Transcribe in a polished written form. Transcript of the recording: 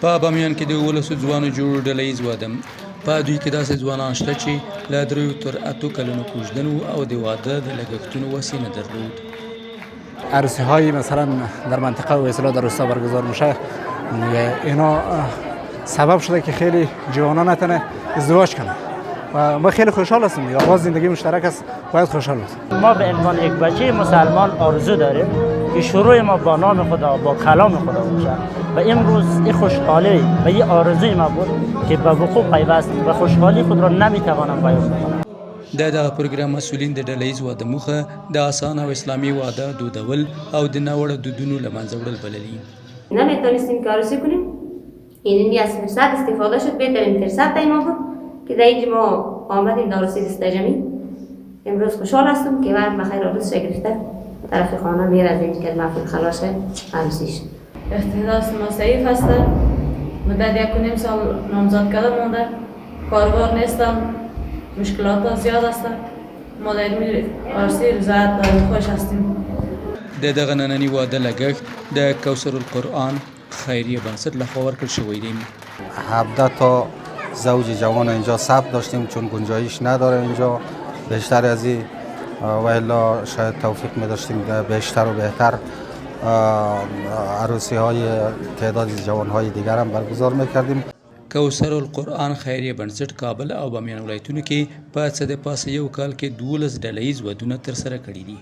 په بامیان کې د 11 ځوانو جوړ ډله ییز واده. په دوی کې داسې ځوانان شته چې له 3 تر 8 کلونو کوژدن وو او د واده د لګښتونو وسې نه درلود. عروسی های مثلا در منطقه و اصلاح در روستا برگزار میشه، اینا سبب شده که خیلی جوانان نتونه ازدواج کنه و ما خیلی خوشحال هستیم. آغاز زندگی مشترک است، باید خوشحال باشیم. ما به عنوان یک بچه مسلمان آرزو داریم که شروع ما با نام خدا با کلام خدا باشه و امروز این خوشحالی و این آرزوی ما بود که به وقوع پیوست و خوشحالی خود را نمیتوانم بیان کنم. د دغه پروګرام مسؤلین د ډله ییز واده موخه د اسانه او اسلامي واده دودول او د ناوړه دودونو له منځه وړل بللي. نمیتونستیم که عروسی کنیم. این از فرصت استفاده شد، بهترین فرصت ما بود که در اینجا ما آمدیم در عروسی دستجمی. امروز خوشحال هستم که وقت بخیر عروس گرفته طرف خانه میره از اینجا که محفل خلاص عروسیش. اختلاس ما ضعیف هستم. مدت 1.5 سال نامزد کردم مونده. کاربار نیستم. مشکلات زیاد هستند. ما در این عروسی رضایت داریم، خوش هستیم. د دغه نننی واده لګښت د کوثر القرآن خیریه بنسټ لخوا ورکړل شوی دی. 17 تا زوج جوان اینجا ثبت داشتیم چون گنجایش نداره اینجا بیشتر از این و الا شاید توفیق می داشتیم بیشتر و بهتر عروسی های تعداد جوان های دیگر هم برگزار میکردیم. کوثر القرآن خیریه بنسټ کابل او بامیان ولایتونو کې په څه د پاسه یو کال کې 12 ډله ییز ودونه ترسره کړي دي.